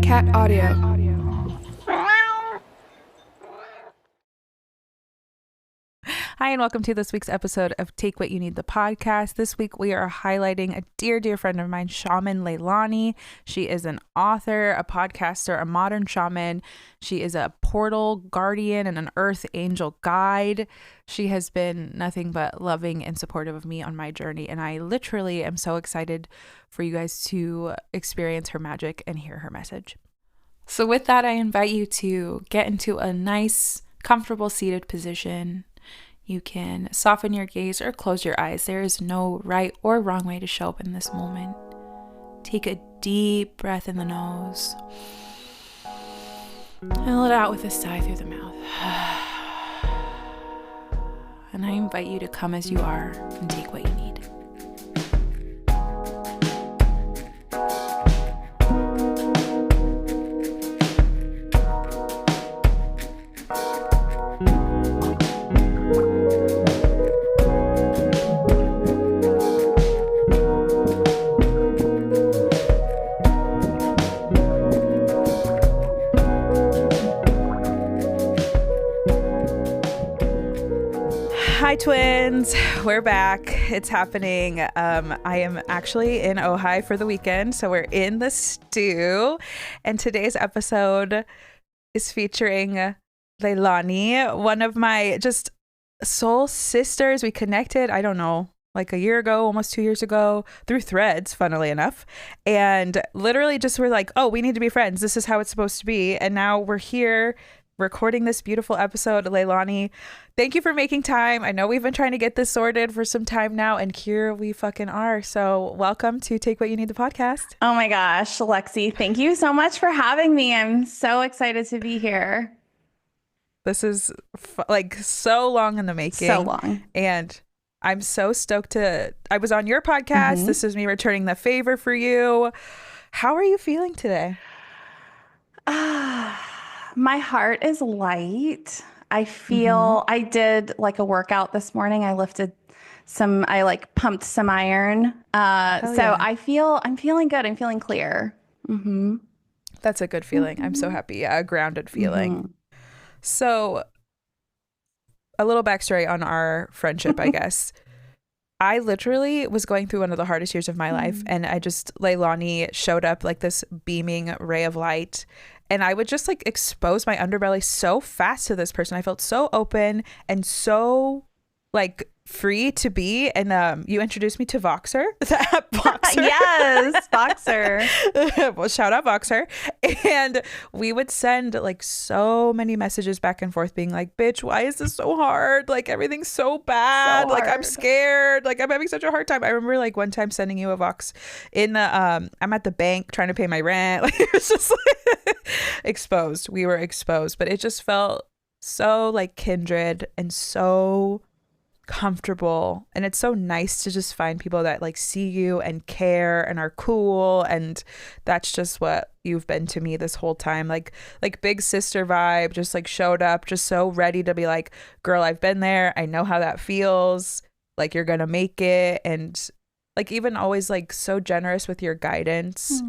Cat Audio. Hi, and welcome to this week's episode of Take What You Need, the podcast. This week, we are highlighting a dear, dear friend of mine, shaman Leilani. She is an author, a podcaster, a modern shaman. She is a portal guardian and an earth angel guide. She has been nothing but loving and supportive of me on my journey, and I literally am so excited for you guys to experience her magic and hear her message. So with that, I invite you to get into a nice, comfortable seated position. You can soften your gaze or close your eyes. There is no right or wrong way to show up in this moment. Take a deep breath in the nose and let it out with a sigh through the mouth. And I invite you to come as you are and take what you need. Hi twins, we're back. It's happening. I am actually in Ojai for the weekend, so we're in the stew, and today's episode is featuring Leilani, one of my just soul sisters. We connected, I don't know, like a year ago, almost 2 years ago, through Threads, funnily enough, and literally just were like, oh, we need to be friends. This is how it's supposed to be, and now we're here recording this beautiful episode. Leilani, thank you for making time. I know we've been trying to get this sorted for some time now, and here we fucking are. So welcome to Take What You Need, the podcast. Oh my gosh, Lexi, thank you so much for having me. I'm so excited to be here. This is like so long in the making. So long. And I'm so stoked I was on your podcast. Mm-hmm. This is me returning the favor for you. How are you feeling today? My heart is light. I feel I did like a workout this morning. I pumped some iron. Yeah. I'm feeling good. I'm feeling clear. Mm-hmm. That's a good feeling. I'm so happy. Yeah, a grounded feeling. Mm-hmm. So a little backstory on our friendship, I guess. I literally was going through one of the hardest years of my life, and Leilani showed up like this beaming ray of light, and I would just like expose my underbelly so fast to this person. I felt so open and so like free to be. And you introduced me to Voxer, the app Voxer. Yes, Voxer. Well, shout out Voxer. And we would send like so many messages back and forth being like, bitch, why is this so hard? Like everything's so bad. Like I'm scared. Like I'm having such a hard time. I remember like one time sending you a Vox in the I'm at the bank trying to pay my rent. Like it was just like exposed. We were exposed, but it just felt so like kindred and so comfortable, and it's so nice to just find people that like see you and care and are cool, and that's just what you've been to me this whole time. Like big sister vibe, just like showed up, just so ready to be like, girl, I've been there, I know how that feels, like you're gonna make it, and like even always like so generous with your guidance.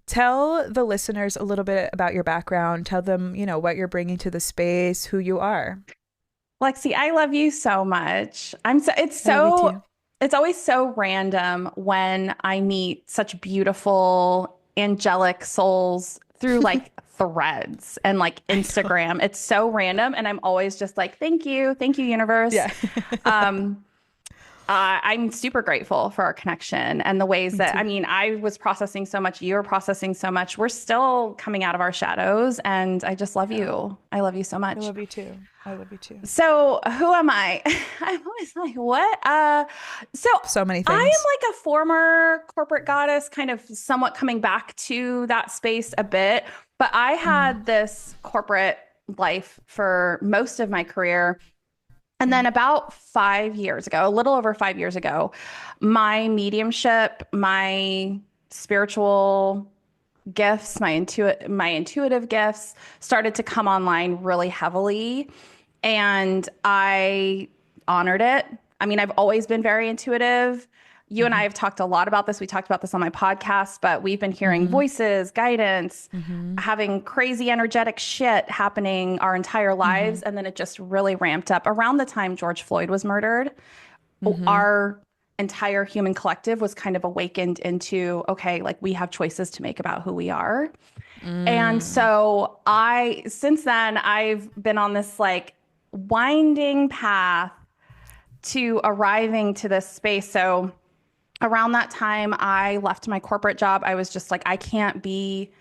Tell the listeners a little bit about your background. Tell them, you know, what you're bringing to the space, who you are. Lexi, I love you so much. It's always so random when I meet such beautiful angelic souls through like Threads and like Instagram. It's so random, and I'm always just like, thank you, universe. Yeah. I'm super grateful for our connection and the ways that, I mean, I was processing so much. You're processing so much. We're still coming out of our shadows, and I just love you. I love you so much. I love you too. I love you too. So who am I? I'm always like, what? So many things. I am like a former corporate goddess, kind of somewhat coming back to that space a bit. But I had this corporate life for most of my career. And then about 5 years ago, a little over 5 years ago, my mediumship, my spiritual gifts, my intuitive gifts started to come online really heavily. And I honored it. I mean, I've always been very intuitive. you and I have talked a lot about this. We talked about this on my podcast, but we've been hearing voices, guidance, having crazy energetic shit happening our entire lives. And then it just really ramped up around the time George Floyd was murdered. Our entire human collective was kind of awakened into, okay, like we have choices to make about who we are. And so since then, I've been on this like winding path to arriving to this space. So around that time, I left my corporate job. I was just like, I can't be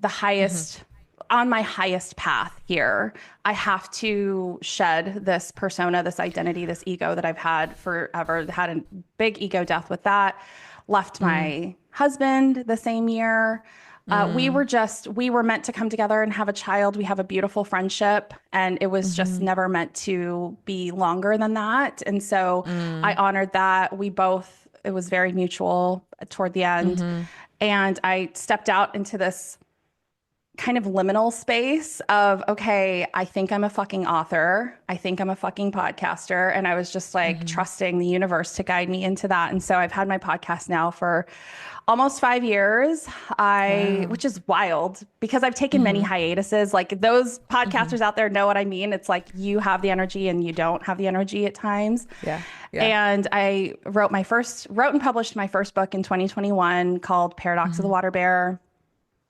the highest on my highest path here. I have to shed this persona, this identity, this ego that I've had forever. Had a big ego death with that. Left my husband the same year. We were meant to come together and have a child. We have a beautiful friendship, and it was just never meant to be longer than that. And so I honored that. It was very mutual toward the end. And I stepped out into this kind of liminal space of, okay, I think I'm a fucking author. I think I'm a fucking podcaster. And I was just like trusting the universe to guide me into that. And so I've had my podcast now for almost 5 years, which is wild because I've taken many hiatuses. Like those podcasters out there know what I mean. It's like you have the energy and you don't have the energy at times. Yeah. And I wrote and published my first book in 2021 called Paradox of the Water Bear,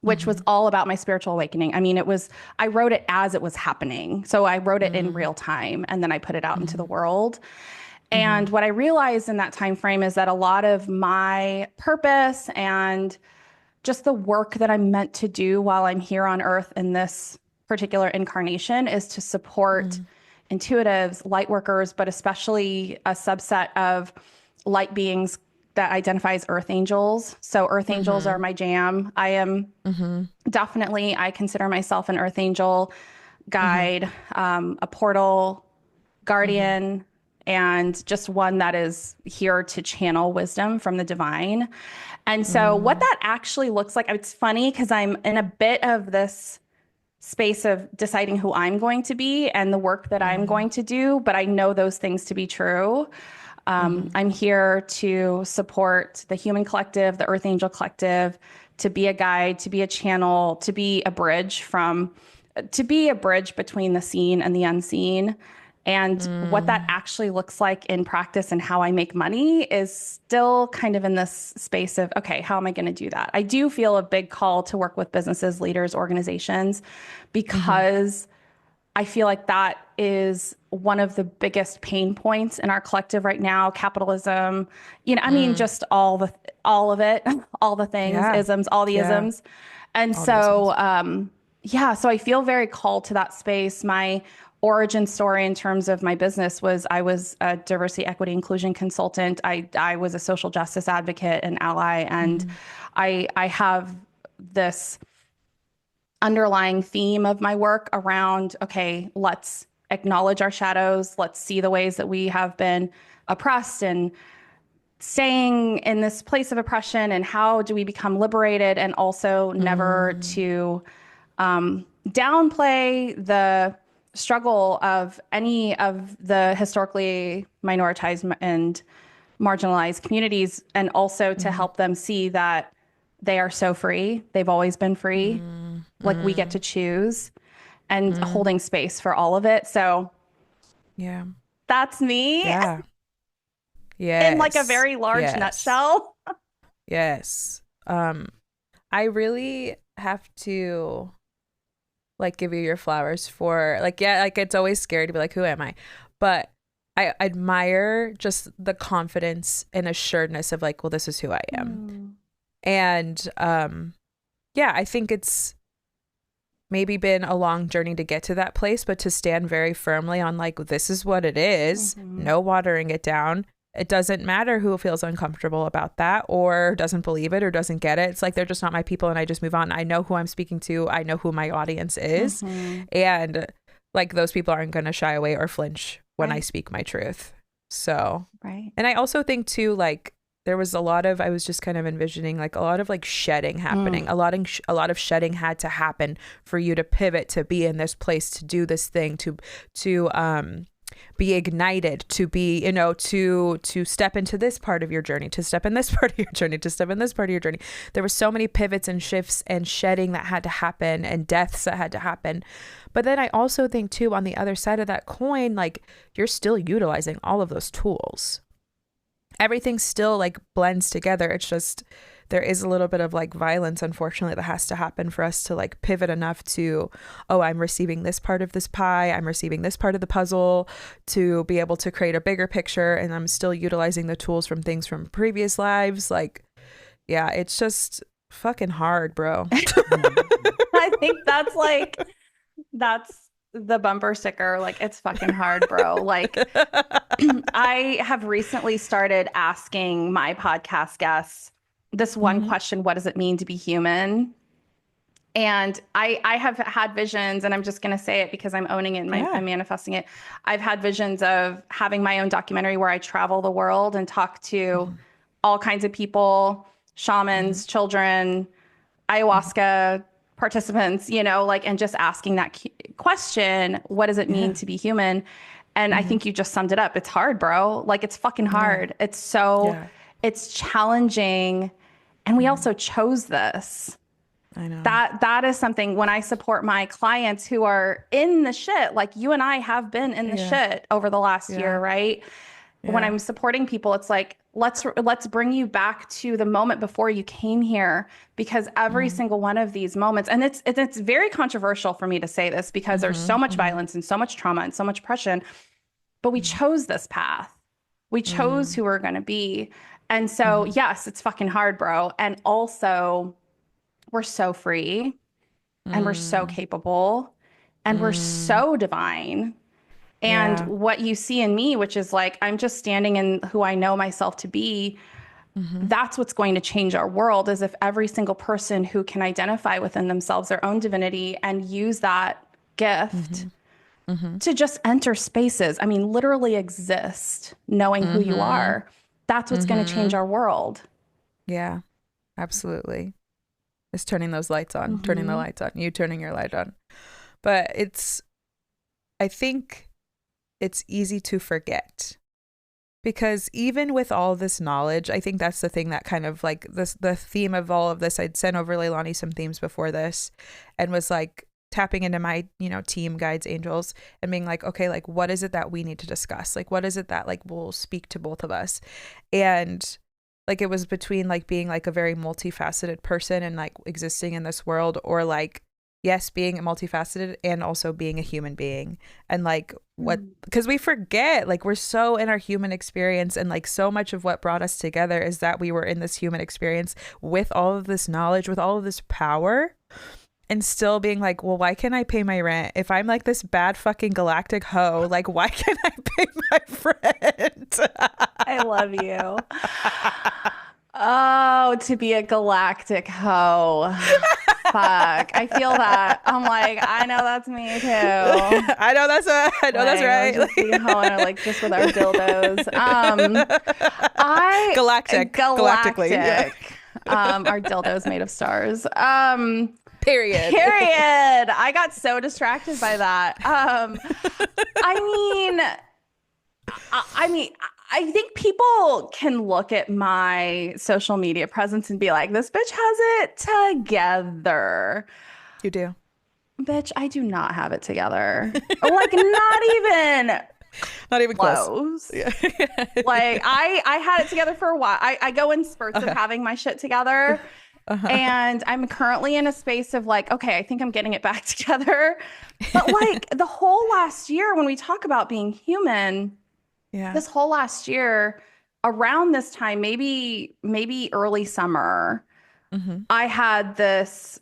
which was all about my spiritual awakening. I mean, I wrote it as it was happening. So I wrote it in real time and then I put it out into the world. And what I realized in that time frame is that a lot of my purpose and just the work that I'm meant to do while I'm here on earth in this particular incarnation is to support intuitives, light workers, but especially a subset of light beings that identifies earth angels. So earth angels are my jam. I am definitely, I consider myself an earth angel, guide, a portal, guardian, and just one that is here to channel wisdom from the divine. And so what that actually looks like, it's funny because I'm in a bit of this space of deciding who I'm going to be and the work that I'm going to do, but I know those things to be true. I'm here to support the human collective, the Earth Angel collective, to be a guide, to be a channel, to be a bridge between the seen and the unseen. And what that actually looks like in practice and how I make money is still kind of in this space of, okay, how am I going to do that? I do feel a big call to work with businesses, leaders, organizations, because I feel like that is one of the biggest pain points in our collective right now. Capitalism, I mean, just all of it, all the things, isms, all the isms. And all so, so I feel very called to that space. My origin story in terms of my business was I was a diversity, equity, inclusion consultant. I was a social justice advocate and ally. And I have this underlying theme of my work around, okay, let's acknowledge our shadows. Let's see the ways that we have been oppressed and staying in this place of oppression, and how do we become liberated, and also never to downplay the struggle of any of the historically minoritized and marginalized communities, and also to help them see that they are so free. They've always been free. Like we get to choose, and holding space for all of it. So that's me. Yeah. Yes. In like a very large nutshell. Yes. I really have to like give you your flowers for like, like it's always scary to be like, who am I? But I admire just the confidence and assuredness of like, well, this is who I am. And I think it's maybe been a long journey to get to that place, but to stand very firmly on like, this is what it is, no watering it down. It doesn't matter who feels uncomfortable about that or doesn't believe it or doesn't get it. It's like, they're just not my people, and I just move on. I know who I'm speaking to. I know who my audience is. And like, those people aren't going to shy away or flinch when I speak my truth. So, and I also think too, like, there was I was just kind of envisioning like a lot of like shedding happening. A lot of shedding had to happen for you to pivot, to be in this place, to do this thing, to be ignited, to be, you know, to step into this part of your journey, to step in this part of your journey, to step in this part of your journey. There were so many pivots and shifts and shedding that had to happen and deaths that had to happen. But then I also think too, on the other side of that coin, like, you're still utilizing all of those tools. Everything still like blends together. It's just, there is a little bit of like violence, unfortunately, that has to happen for us to like pivot enough to, oh, I'm receiving this part of this pie, I'm receiving this part of the puzzle, to be able to create a bigger picture. And I'm still utilizing the tools from things from previous lives. Like, yeah, it's just fucking hard, bro. I think that's the bumper sticker. Like, it's fucking hard, bro. Like, I have recently started asking my podcast guests this one question: what does it mean to be human? And I have had visions, and I'm just going to say it because I'm owning it and I'm manifesting it. I've had visions of having my own documentary where I travel the world and talk to all kinds of people, shamans, children, ayahuasca participants, you know, like, and just asking that question: what does it mean to be human? And I think you just summed it up. It's hard, bro. Like, it's fucking hard. It's so, it's challenging. And we also chose this. I know. That is something, when I support my clients who are in the shit, like you and I have been in the shit over the last year, right? When I'm supporting people, it's like, let's bring you back to the moment before you came here, because every single one of these moments, and it's very controversial for me to say this because there's so much violence and so much trauma and so much oppression, but we chose this path. We chose who we're going to be. And so, yes, it's fucking hard, bro. And also, we're so free and we're so capable and we're so divine. And what you see in me, which is like, I'm just standing in who I know myself to be. That's what's going to change our world, is if every single person who can identify within themselves their own divinity and use that gift to just enter spaces. I mean, literally exist, knowing who you are. That's what's going to change our world. Yeah, absolutely. It's turning those lights on, turning the lights on, you turning your light on. But I think it's easy to forget, because even with all this knowledge, I think that's the thing that kind of like the theme of all of this. I'd sent over Leilani some themes before this and was like tapping into my, you know, team, guides, angels, and being like, okay, like, what is it that we need to discuss? Like, what is it that like will speak to both of us? And like, it was between like being like a very multifaceted person and like existing in this world, or like, yes, being multifaceted and also being a human being. And like what, because we forget, like, we're so in our human experience, and like so much of what brought us together is that we were in this human experience with all of this knowledge, with all of this power, and still being like, well, why can't I pay my rent? If I'm like this bad fucking galactic hoe, like, why can't I pay my rent? I love you. Oh, to be a galactic hoe. Fuck. I feel that. I'm like, I know that's me too. I know that's right. Just be hoeing, like, just with our dildos. Galactically. Yeah. Our dildos made of stars. Period. I got so distracted by that. I mean, I think people can look at my social media presence and be like, this bitch has it together. You do. Bitch, I do not have it together. Like, not even close. Yeah. Like, I had it together for a while. I go in spurts of having my shit together. And I'm currently in a space of like, okay, I think I'm getting it back together. But like the whole last year, when we talk about being human, this whole last year around this time, maybe early summer, I had this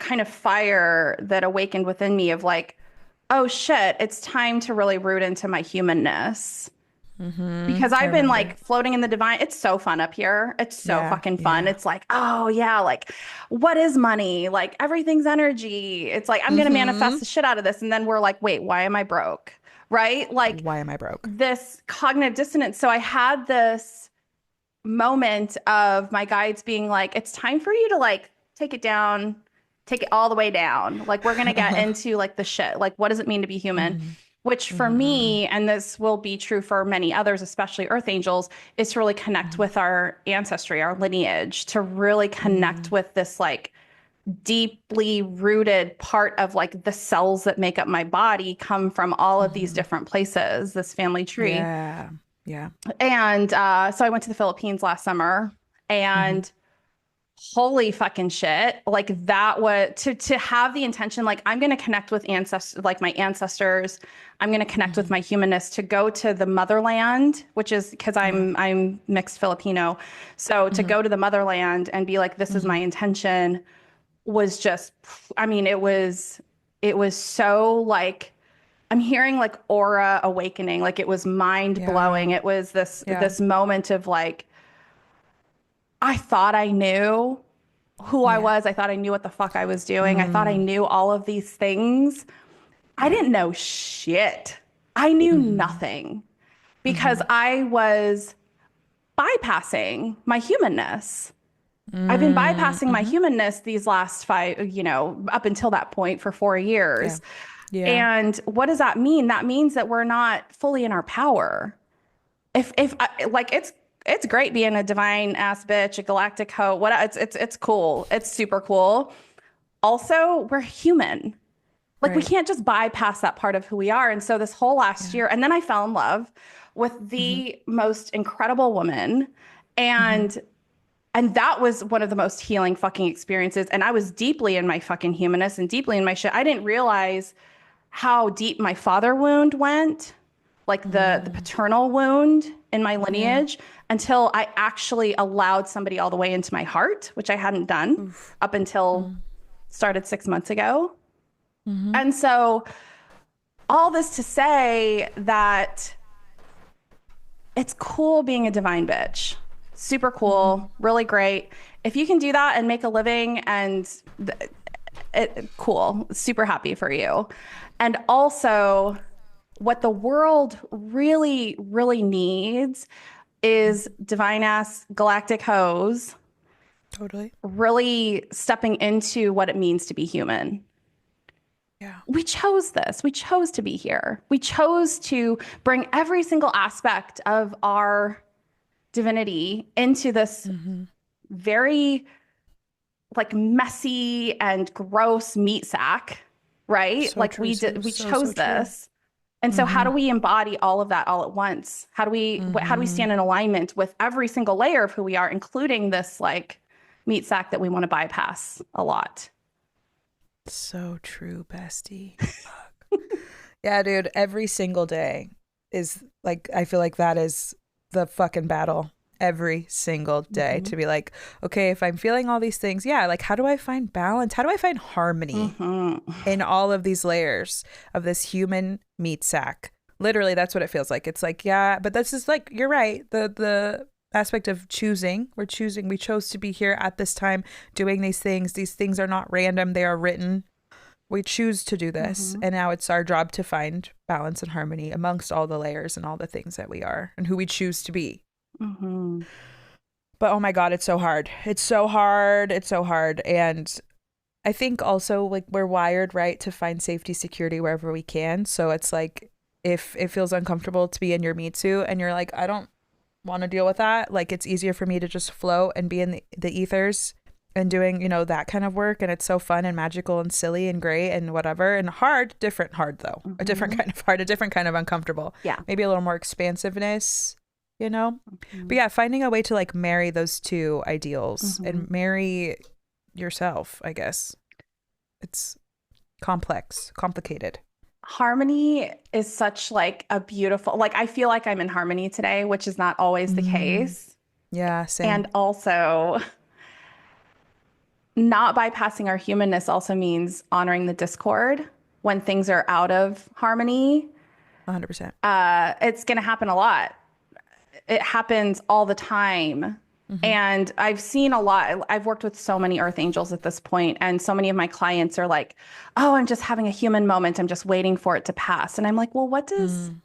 kind of fire that awakened within me of like, oh shit, it's time to really root into my humanness. Because I've been like floating in the divine. It's so fun up here. It's so fucking fun. It's like, oh yeah, like, what is money? Like, everything's energy. It's like, I'm going to manifest the shit out of this. And then we're like, wait, why am I broke? Right? Like, why am I broke? This cognitive dissonance. So I had this moment of my guides being like, it's time for you to like take it down, take it all the way down. Like, we're going to get into like the shit. Like, what does it mean to be human? which for Mm-hmm. me, and this will be true for many others, especially earth angels, is to really connect with our ancestry, our lineage, to really connect Mm-hmm. with this like deeply rooted part of like the cells that make up my body come from all of these Mm-hmm. different places, this family tree. Yeah. Yeah. And so I went to the Philippines last summer Mm-hmm. and holy fucking shit. Like that was to have the intention, like I'm gonna connect with ancestors, like my ancestors. I'm gonna connect with Mm-hmm. my humanness to go to the motherland, which is because Yeah. I'm mixed Filipino. So to Mm-hmm. go to the motherland and be like, this is my Mm-hmm. intention was just, I mean, it was so like I'm hearing like aura awakening, like it was mind blowing. Yeah. It was this Yeah. this moment of like I thought I knew who I Yeah. was. I thought I knew what the fuck I was doing. I thought I Mm. knew all of these things. I Yeah. didn't know shit. I knew Mm-hmm. nothing because Mm-hmm. I was bypassing my humanness. I've been bypassing my Mm-hmm. humanness these last five, up until that point for 4 Yeah. years. Yeah. And what does that mean? That means that we're not fully in our power. If like it's great being a divine ass bitch, a galactic hoe. What it's cool. It's super cool. Also, we're human. Like we Right. can't just bypass that part of who we are. And so this whole last Yeah. year, and then I fell in love with Mm-hmm. the most incredible woman. Mm-hmm. And that was one of the most healing fucking experiences. And I was deeply in my fucking humanness and deeply in my shit. I didn't realize how deep my father wound went, like the Mm. paternal wound in my Yeah. lineage, until I actually allowed somebody all the way into my heart, which I hadn't done Oof. up until Mm. started 6 months ago. Mm-hmm. And so all this to say that it's cool being a divine bitch. Super Mm-hmm. cool, really great. If you can do that and make a living and cool, super happy for you. And also what the world really, really needs is divine ass galactic hoes Totally. really stepping into what it means to be human. Yeah. We chose this. We chose to be here. We chose to bring every single aspect of our divinity into this Mm-hmm. very like messy and gross meat sack, right? So Like true. So, we so, so chose true. this. And so how Mm-hmm. do we embody all of that all at once? How do we Mm-hmm. stand in alignment with every single layer of who we are, including this like meat sack that we want to bypass a lot? So true, bestie. Yeah, dude, every single day is like, I feel like that is the fucking battle every single day Hmm. to be like, okay, if I'm feeling all these things, yeah, like, how do I find balance? How do I find harmony Hmm. in all of these layers of this human meat sack? Literally, that's what it feels like. It's like, yeah, but this is like, you're right. The aspect of choosing, we chose to be here at this time doing these things. These things are not random, they are written. We choose to do this, Hmm. and now it's our job to find balance and harmony amongst all the layers and all the things that we are and who we choose to be. Hmm. But oh my God, it's so hard. It's so hard. It's so hard. And I think also like we're wired, right, to find safety, security wherever we can. So it's like if it feels uncomfortable to be in your meat suit and you're like, I don't want to deal with that, like it's easier for me to just float and be in the ethers and doing, that kind of work. And it's so fun and magical and silly and great and whatever. And hard, different hard though. A different Hmm. kind of hard, a different kind of uncomfortable. Yeah. Maybe a little more expansiveness, you know? Hmm. But yeah, finding a way to like marry those two ideals Hmm. and marry yourself, I guess. It's complex, complicated. Harmony is such like a beautiful, like I feel like I'm in harmony today, which is not always the Mm, case. yeah, same. And also not bypassing our humanness also means honoring the discord when things are out of harmony. 100%. It's going to happen a lot. It happens all the time. Hmm. And I've seen a lot. I've worked with so many earth angels at this point, and so many of my clients are like, "Oh, I'm just having a human moment. I'm just waiting for it to pass." And I'm like, "Well, what does Mm,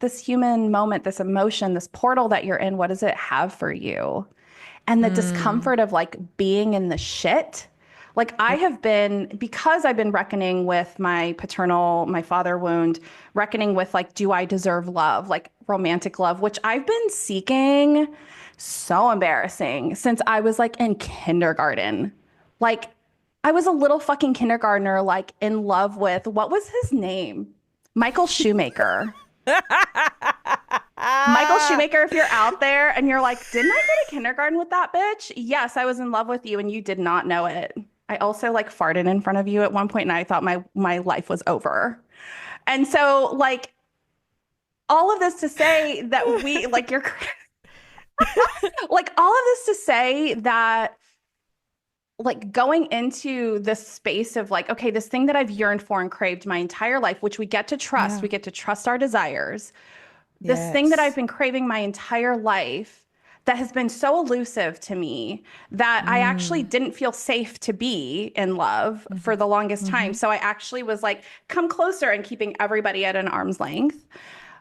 this human moment, this emotion, this portal that you're in, what does it have for you?" And the mm, discomfort of like being in the shit, Like I have been, because I've been reckoning with my father wound, reckoning with like, do I deserve love? Like romantic love, which I've been seeking, so embarrassing, since I was like in kindergarten. Like I was a little fucking kindergartner, like in love with, what was his name? Michael Shoemaker. Michael Shoemaker, if you're out there and you're like, didn't I go to kindergarten with that bitch? Yes, I was in love with you and you did not know it. I also like farted in front of you at one point and I thought my life was over. And so like all of this to say that we like you're like all of this to say that like going into this space of like, okay, this thing that I've yearned for and craved my entire life, which we get to trust, Yeah. we get to trust our desires. This thing that I've been craving my entire life that has been so elusive to me that I actually didn't feel safe to be in love for the longest time. So I actually was like, come closer and keeping everybody at an arm's length.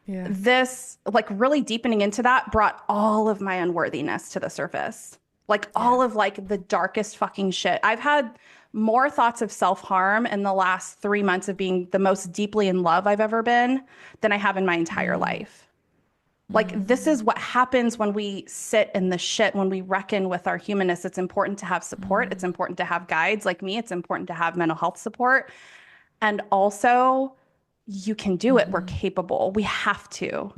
Yeah. This, like, really deepening into that brought all of my unworthiness to the surface. Like, all of like the darkest fucking shit. I've had more thoughts of self-harm in the last 3 months of being the most deeply in love I've ever been than I have in my entire life. Like, this is what happens when we sit in the shit, when we reckon with our humanness. It's important to have support. It's important to have guides like me. It's important to have mental health support. And also, you can do it. We're capable. We have to.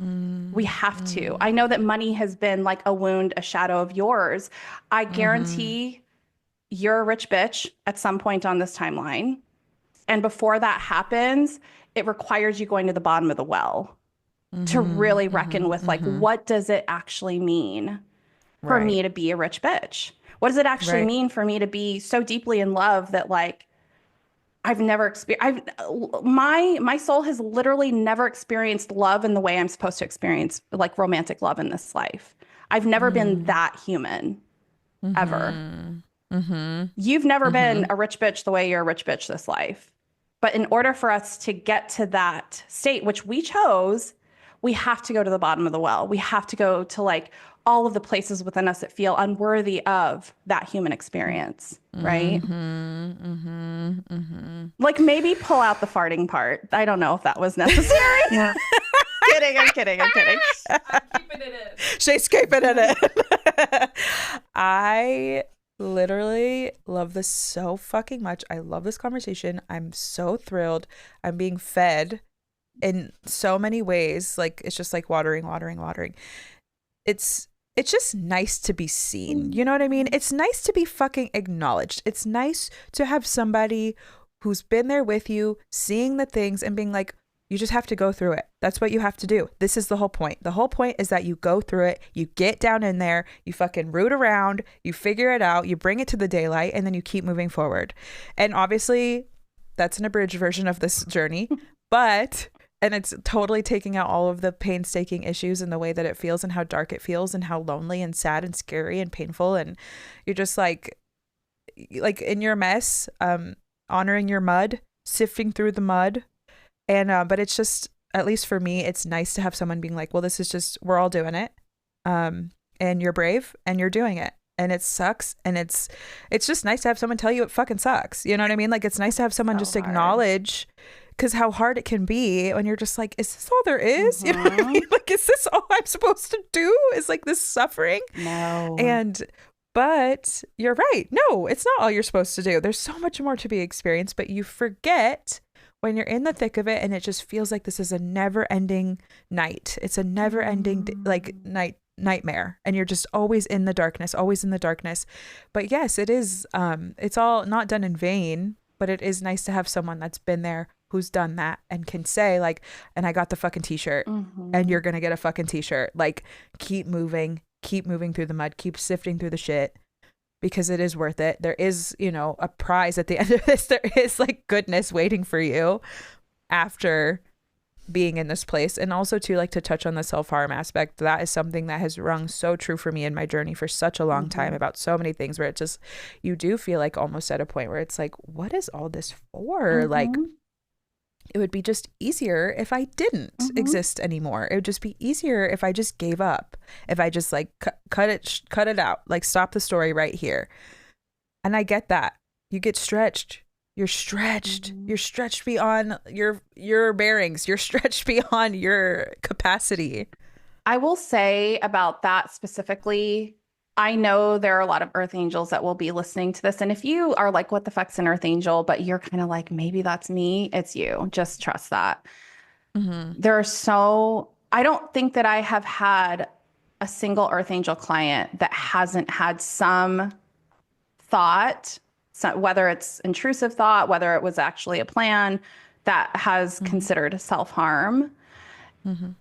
We have to. I know that money has been like a wound, a shadow of yours. I guarantee you're a rich bitch at some point on this timeline. And before that happens, it requires you going to the bottom of the well to really reckon with like, what does it actually mean for me to be a rich bitch? What does it actually mean for me to be so deeply in love that like I've never experienced, my soul has literally never experienced love in the way I'm supposed to experience like romantic love in this life. I've never been that human ever. You've never been a rich bitch the way you're a rich bitch this life. But in order for us to get to that state, which we chose, we have to go to the bottom of the well. We have to go to like all of the places within us that feel unworthy of that human experience, right? Like maybe pull out the farting part. I don't know if that was necessary. Yeah. I'm kidding. I'm keeping it in. She's keeping it in. I literally love this so fucking much. I love this conversation. I'm so thrilled. I'm being fed in so many ways. Like it's just like watering. It's just nice to be seen. You know what I mean? It's nice to be fucking acknowledged. It's nice to have somebody who's been there with you, seeing the things and being like, you just have to go through it. That's what you have to do. This is the whole point. The whole point is that you go through it, you get down in there, you fucking root around, you figure it out, you bring it to the daylight, and then you keep moving forward. And obviously, that's an abridged version of this journey, and it's totally taking out all of the painstaking issues and the way that it feels and how dark it feels and how lonely and sad and scary and painful. And you're just like in your mess, honoring your mud, sifting through the mud. And, but it's just, at least for me, it's nice to have someone being like, well, this is just, we're all doing it. And you're brave and you're doing it. And it sucks. And it's just nice to have someone tell you it fucking sucks. You know what I mean? Like, it's nice to have someone just acknowledge, because how hard it can be when you're just like, is this all there is? You know what I mean? Like, is this all I'm supposed to do? Is like this suffering? No. But you're right. No, it's not all you're supposed to do. There's so much more to be experienced, but you forget when you're in the thick of it, and it just feels like this is a never-ending night. It's a never-ending like nightmare, and you're just always in the darkness. But yes, it is. It's all not done in vain, but it is nice to have someone that's been there, who's done that, and can say like, and I got the fucking t-shirt, and you're gonna get a fucking t-shirt. Like, keep moving through the mud, keep sifting through the shit. Because it is worth it. There is, a prize at the end of this. There is like goodness waiting for you after being in this place. And also to like to touch on the self-harm aspect, that is something that has rung so true for me in my journey for such a long time, about so many things where it just, you do feel like almost at a point where it's like, what is all this for? Like, it would be just easier if I didn't exist anymore. It would just be easier if I just gave up. If I just like cut it out, like stop the story right here. And I get that. You get stretched. You're stretched. You're stretched beyond your bearings. You're stretched beyond your capacity. I will say about that specifically, I know there are a lot of earth angels that will be listening to this. And if you are like, what the fuck's an earth angel? But you're kind of like, maybe that's me. It's you. Just trust that. I don't think that I have had a single earth angel client that hasn't had some thought, so whether it's intrusive thought, whether it was actually a plan that has considered self-harm.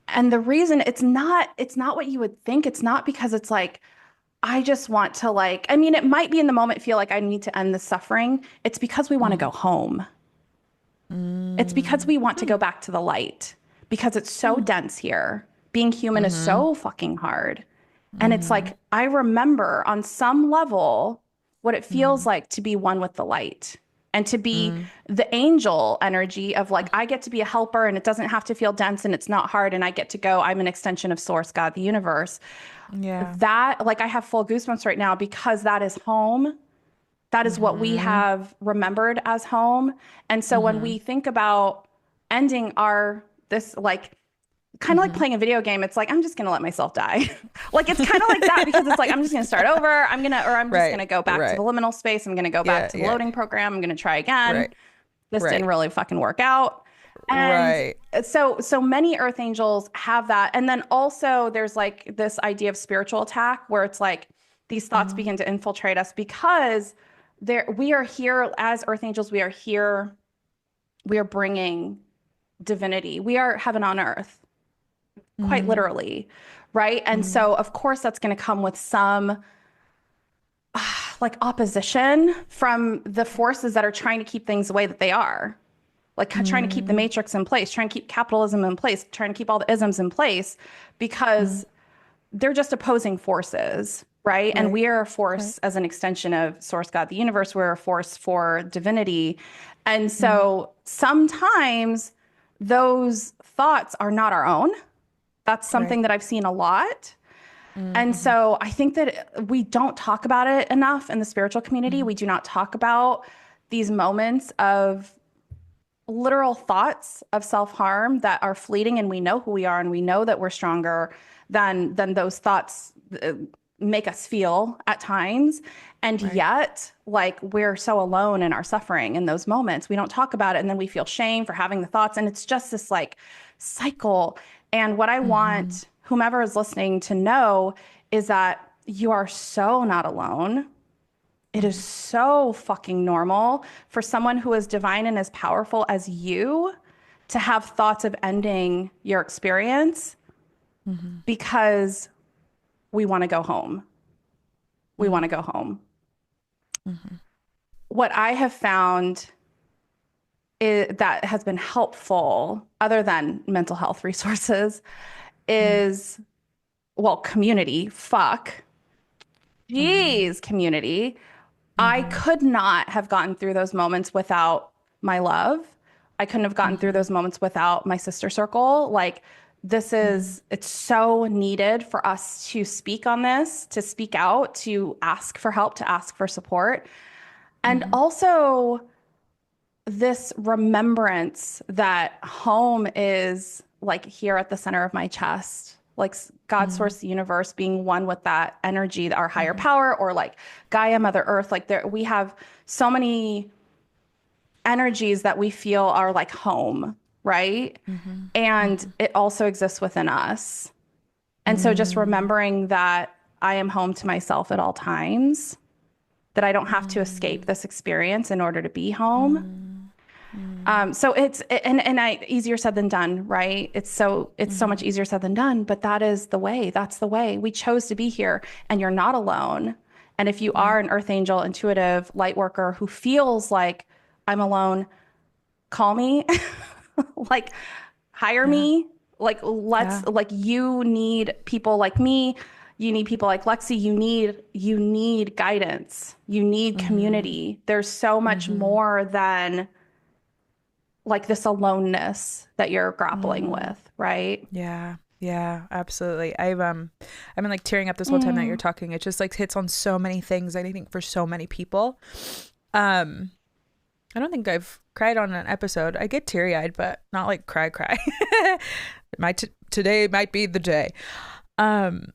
And the reason it's not what you would think. It's not because it's like, I just want to like, I mean, it might be in the moment feel like I need to end the suffering. It's because we want to go home. It's because we want to go back to the light because it's so dense here. Being human is so fucking hard. And it's like, I remember on some level what it feels like to be one with the light and to be the angel energy of like, I get to be a helper and it doesn't have to feel dense and it's not hard. And I get to go, I'm an extension of source, God, the universe. Yeah. That, like, I have full goosebumps right now because that is home. That is what we have remembered as home. And so when we think about ending this like, kind of like playing a video game, it's like, I'm just going to let myself die. Like, it's kind of like that because it's like, I'm just going to start over. I'm just going to go back to the liminal space. I'm going to go back to the loading program. I'm going to try again. This didn't really fucking work out. And so many earth angels have that. And then also there's like this idea of spiritual attack where it's like these thoughts begin to infiltrate us because we are here as earth angels. We are here. We are bringing divinity. We are heaven on earth, quite literally. Right. And so of course that's going to come with some like opposition from the forces that are trying to keep things the way that they are. Like trying to keep the matrix in place, trying to keep capitalism in place, trying to keep all the isms in place because they're just opposing forces, right? And we are a force as an extension of source, God, the universe. We're a force for divinity. And so sometimes those thoughts are not our own. That's something that I've seen a lot. And so I think that we don't talk about it enough in the spiritual community. We do not talk about these moments of literal thoughts of self-harm that are fleeting, and we know who we are and we know that we're stronger than those thoughts make us feel at times. And yet, like, we're so alone in our suffering in those moments. We don't talk about it, and then we feel shame for having the thoughts, and it's just this like cycle. And what I want whomever is listening to know is that you are so not alone. It is so fucking normal for someone who is divine and as powerful as you to have thoughts of ending your experience because we want to go home. We want to go home. What I have found that has been helpful, other than mental health resources, is, well, community. Community. I could not have gotten through those moments without my love. I couldn't have gotten through those moments without my sister circle. Like, it's so needed for us to speak on this, to speak out, to ask for help, to ask for support. And also this remembrance that home is like here at the center of my chest. Like God, source, the universe, being one with that energy, our higher power, or like Gaia, Mother Earth. Like we have so many energies that we feel are like home, right? And it also exists within us. And so just remembering that I am home to myself at all times, that I don't have to escape this experience in order to be home. So easier said than done, right? It's so much easier said than done, but that is the way. That's the way. We chose to be here, and you're not alone. And if you are an earth angel, intuitive, light worker who feels like I'm alone, call me, like hire me, like like you need people like me. You need people like Lexi. You need guidance. You need community. There's so much more than like this aloneness that you're grappling with, right? Yeah, absolutely. I've been like tearing up this whole time that you're talking. It just like hits on so many things, I think, for so many people. Um, I don't think I've cried on an episode. I get teary eyed, but not like cry cry. Today might be the day. Um,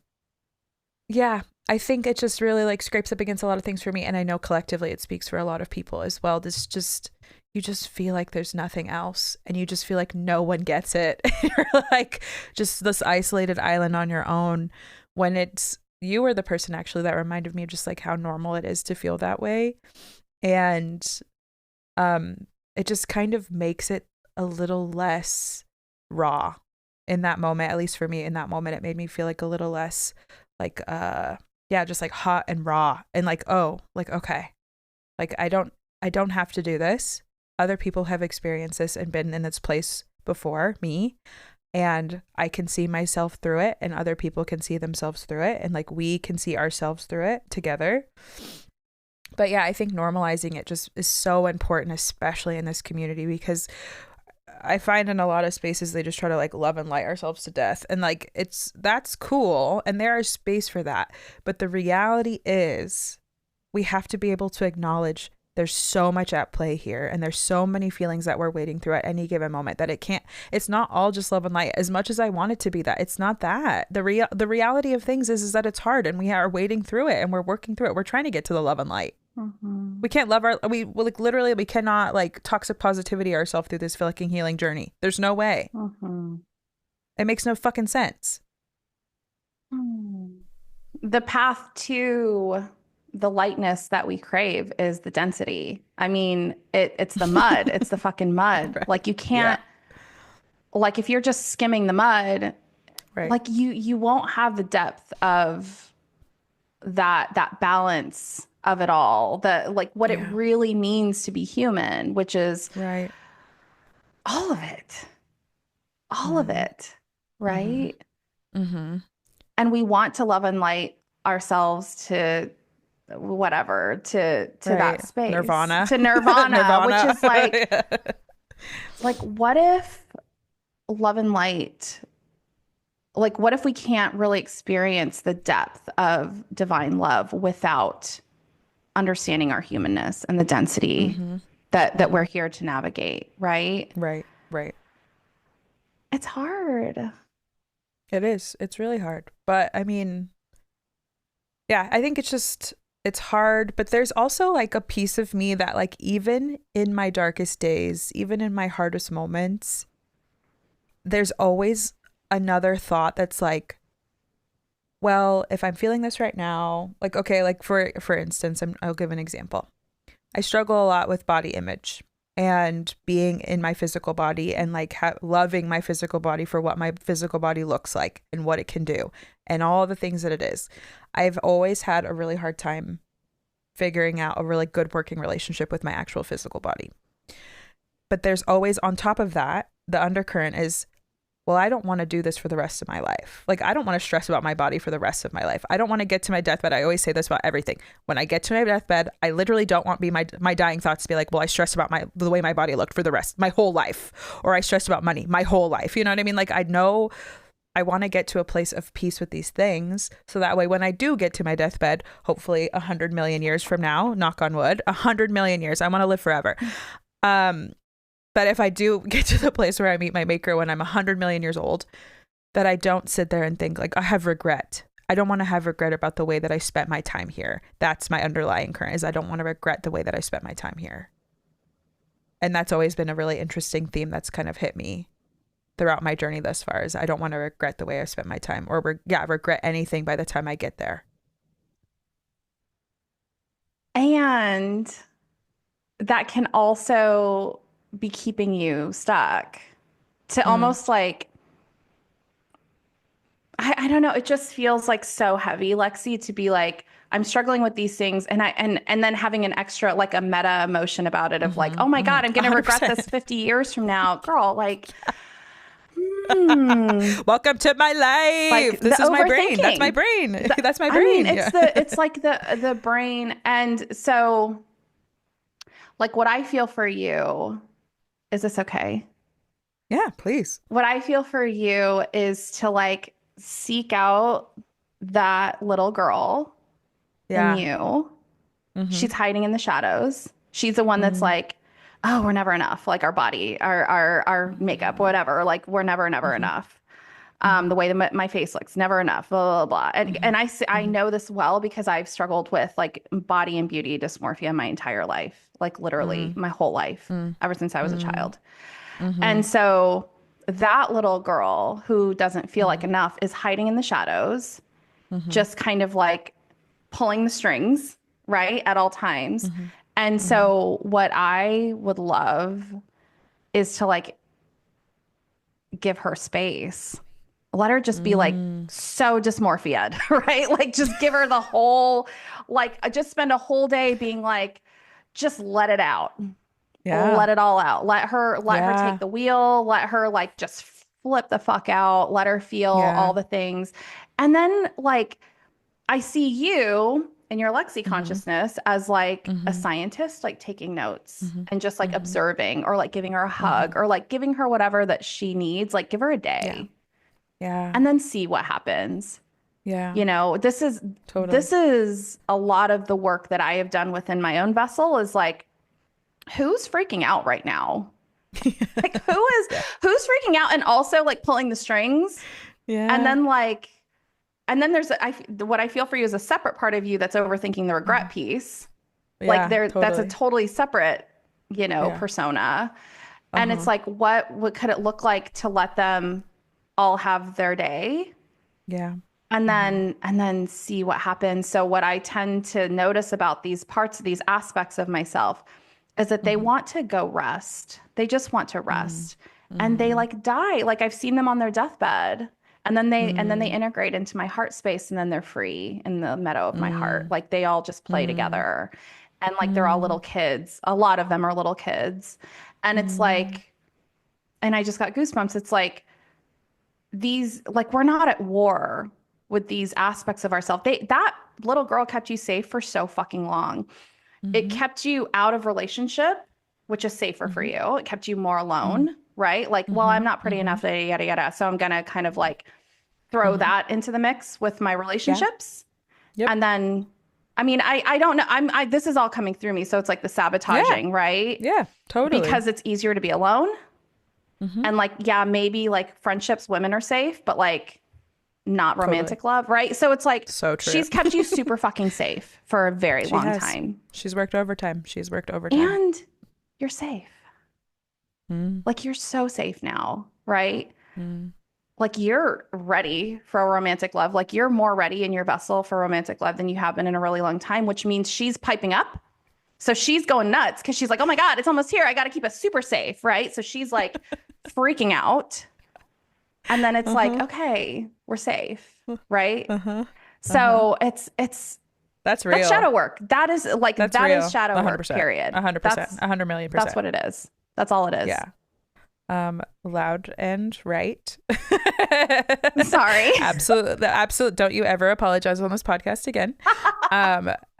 yeah, I think it just really like scrapes up against a lot of things for me, and I know collectively it speaks for a lot of people as well. This just you just feel like there's nothing else, and you just feel like no one gets it. You're like just this isolated island on your own when it's you were the person actually that reminded me of just like how normal it is to feel that way. And it just kind of makes it a little less raw in that moment. At least for me, in that moment, it made me feel like a little less like yeah, just like hot and raw and like, oh, like okay, like I don't have to do this. Other people have experienced this and been in this place before me, and I can see myself through it, and other people can see themselves through it, and like we can see ourselves through it together. But yeah, I think normalizing it just is so important, especially in this community, because I find in a lot of spaces they just try to like love and light ourselves to death. And like that's cool. And there is space for that. But the reality is we have to be able to acknowledge there's so much at play here, and there's so many feelings that we're wading through at any given moment that it's not all just love and light. As much as I want it to be that, it's not that. The reality of things is that it's hard, and we are wading through it, and we're working through it. We're trying to get to the love and light. Mm-hmm. We can't love we like literally we cannot like toxic positivity ourselves through this fucking healing journey. There's no way. Mm-hmm. It makes no fucking sense. The path to the lightness that we crave is the density. I mean, it's the mud. It's the fucking mud. Right. Like you can't, like if you're just skimming the mud, Right. like you won't have the depth of that balance of it all, the like what it really means to be human, which is right. all of it. All of it. Right. Mm-hmm. And we want to love and light ourselves to whatever, to that space. Nirvana. To Nirvana. Which is like what if love and light, like what if we can't really experience the depth of divine love without understanding our humanness and the density that we're here to navigate, right? Right. It's hard. It is. It's really hard. But I mean, yeah, I think it's hard, but there's also like a piece of me that like even in my darkest days, even in my hardest moments, there's always another thought that's like, well, if I'm feeling this right now, like, okay, like for instance, I'll give an example. I struggle a lot with body image and being in my physical body and like loving my physical body for what my physical body looks like and what it can do and all the things that it is. I've always had a really hard time figuring out a really good working relationship with my actual physical body. But there's always on top of that, the undercurrent is, well, I don't want to do this for the rest of my life. Like, I don't want to stress about my body for the rest of my life. I don't want to get to my deathbed. I always say this about everything. When I get to my deathbed, I literally don't want my dying thoughts to be like, well, I stressed about the way my body looked for the rest, my whole life. Or I stressed about money, my whole life. You know what I mean? Like, I know I want to get to a place of peace with these things. So that way, when I do get to my deathbed, hopefully 100 million years from now, knock on wood, 100 million years, I want to live forever. But if I do get to the place where I meet my maker when I'm 100 million years old, that I don't sit there and think like I have regret. I don't want to have regret about the way that I spent my time here. That's my underlying current, is I don't want to regret the way that I spent my time here. And that's always been a really interesting theme that's kind of hit me throughout my journey thus far, is I don't want to regret the way I spent my time or regret anything by the time I get there. And that can also be keeping you stuck to almost like, I don't know. It just feels like so heavy, Lexi, to be like, I'm struggling with these things. And then having an extra, like a meta emotion about it of like, oh my God, I'm going to regret this 50 years from now. Girl, like, welcome to my life. Like, this is my brain. That's my brain. That's my brain. I mean, it's like the brain. And so like what I feel for you, is this okay? Yeah, please. What I feel for you is to like seek out that little girl in you. She's hiding in the shadows. She's the one that's like, oh, we're never enough. Like our body, our makeup, whatever. Like we're never enough. The way that my face looks, never enough, blah, blah, blah. And I know this well because I've struggled with like body and beauty dysmorphia my entire life, like literally my whole life, ever since I was a child. And so that little girl who doesn't feel like enough is hiding in the shadows, just kind of like pulling the strings, right, at all times. And so what I would love is to like give her space. Let her just be like so dysmorphia'd, right? Like just give her the whole, like just spend a whole day being like, just let it out. Yeah. Let it all out. Let her take the wheel. Let her like just flip the fuck out. Let her feel all the things. And then like I see you and your Lexi consciousness as like a scientist, like taking notes and just like observing or like giving her a hug or like giving her whatever that she needs. Like give her a day. Yeah. And then see what happens. Yeah. You know, this is a lot of the work that I have done within my own vessel is like, who's freaking out right now? Like who's freaking out and also like pulling the strings? Yeah. And then there's what I feel for you is a separate part of you that's overthinking the regret piece. Like that's a totally separate, you know, persona. And it's like, what could it look like to let them all have their day? Yeah. And then see what happens. So what I tend to notice about these parts of these aspects of myself is that they want to go rest. They just want to rest. And they like die. Like I've seen them on their deathbed. And then they integrate into my heart space and then they're free in the meadow of my heart. Like they all just play together. And like they're all little kids. A lot of them are little kids. And it's like, and I just got goosebumps. It's like these, like we're not at war with these aspects of ourselves. That little girl kept you safe for so fucking long. It kept you out of relationship, which is safer for you. It kept you more alone, right? Like, well, I'm not pretty enough, yada, yada. So I'm going to kind of like throw that into the mix with my relationships. Yep. And then, I mean, I don't know. This is all coming through me. So it's like the sabotaging, right? Yeah, totally. Because it's easier to be alone. And like, yeah, maybe like friendships, women are safe, but like not romantic love, right? So it's like, so true. She's kept you super fucking safe for a very long time. She's worked overtime. And you're safe. Like you're so safe now, right? Like you're ready for a romantic love. Like you're more ready in your vessel for romantic love than you have been in a really long time, which means she's piping up. So she's going nuts because she's like, oh my God, it's almost here. I got to keep us super safe, right? So she's like freaking out. And then it's like, okay, we're safe, right? So it's that's real. That's shadow work. That is like that's that real. is shadow 100%, work. Period. 100%. 100,000,000%. That's what it is. That's all it is. Yeah. Loud and right. Sorry. Absolute. Don't you ever apologize on this podcast again.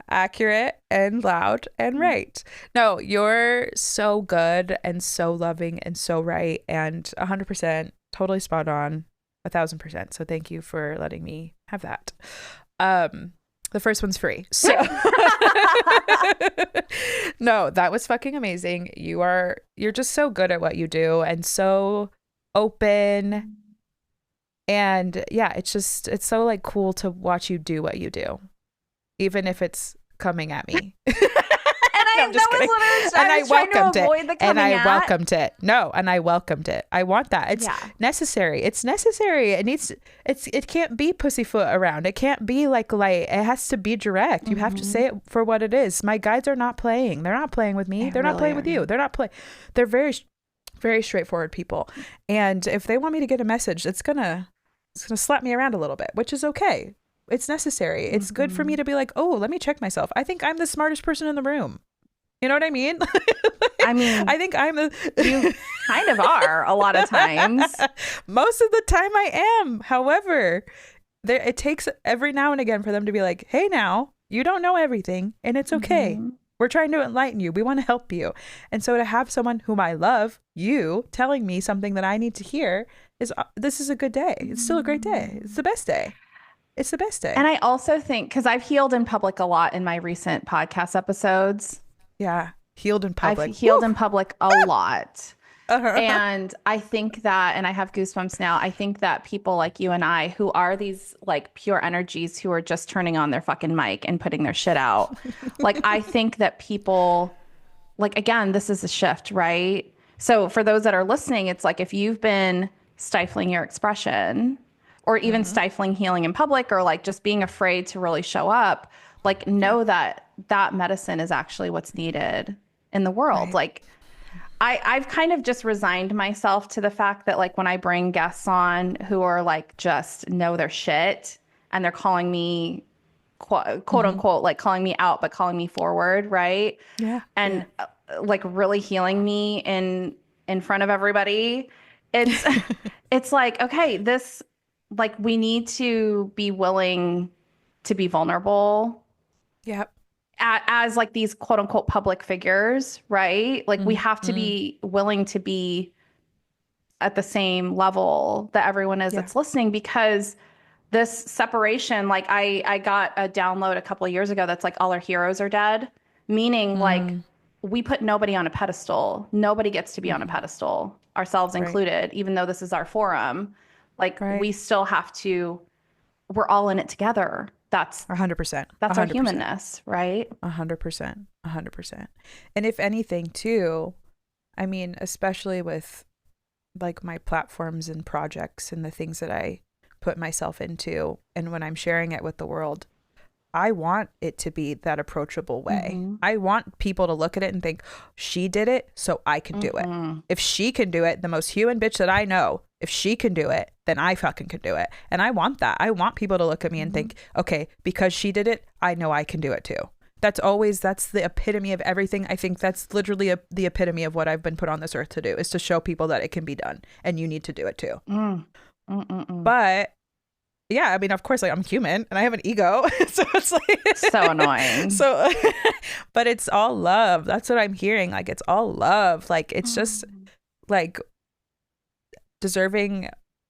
Accurate and loud and right. No, you're so good and so loving and so right and 100% totally spot on, 1,000%. So thank you for letting me have that. The first one's free. So no, that was fucking amazing. You're just so good at what you do and so open. And yeah, it's so like cool to watch you do what you do, even if it's coming at me. And I welcomed it. And I welcomed it. No, and I welcomed it. I want that. It's necessary. It's necessary. It can't be pussyfoot around. It can't be like light. It has to be direct. You have to say it for what it is. My guides are not playing. They're not playing with me. They're not playing with you. They're not playing. They're very, very straightforward people. And if they want me to get a message, it's gonna slap me around a little bit, which is okay. It's necessary. It's good for me to be like, oh, let me check myself. I think I'm the smartest person in the room. You know what I mean? I mean, I think you kind of are a lot of times. Most of the time I am. However, it takes every now and again for them to be like, hey, now you don't know everything and it's okay. We're trying to enlighten you. We want to help you. And so to have someone whom I love, you telling me something that I need to hear this is a good day. It's still a great day. It's the best day. It's the best day. And I also think, because I've healed in public a lot in my recent podcast episodes. Yeah. Healed in I've public. healed Woo! in public a lot. And I think that, and I have goosebumps now, I think that people like you and I, who are these like pure energies who are just turning on their fucking mic and putting their shit out, like, I think that people, like, again, this is a shift, right? So for those that are listening, it's like if you've been stifling your expression or even stifling healing in public or like just being afraid to really show up, like, know that that medicine is actually what's needed in the world. Right. Like, I've kind of just resigned myself to the fact that like when I bring guests on who are like just know their shit and they're calling me quote unquote like calling me out but calling me forward, right? Yeah. And like really healing me in front of everybody. It's it's like, okay, this, like, we need to be willing to be vulnerable Yep. as like these quote unquote public figures, right? Like we have to be willing to be at the same level that everyone is Yeah. that's listening, because this separation, like I got a download a couple of years ago that's like all our heroes are dead, meaning like we put nobody on a pedestal. Nobody gets to be on a pedestal, ourselves Right. included, even though this is our forum. Like Right. we still have to, we're all in it together. That's 100%. our 100%. humanness, right? 100%. 100%. And if anything too, I mean, especially with like my platforms and projects and the things that I put myself into, and when I'm sharing it with the world, I want it to be that approachable way. I want people to look at it and think, she did it, so I can do it. If she can do it, the most human bitch that I know, if she can do it, then I fucking can do it. And I want that. I want people to look at me and think, okay, because she did it, I know I can do it too. That's the epitome of everything. I think that's literally the epitome of what I've been put on this earth to do, is to show people that it can be done and you need to do it too. But yeah, I mean, of course, like, I'm human and I have an ego. So it's like so annoying. So, but it's all love. That's what I'm hearing. Like, it's all love. Like, it's just like deserving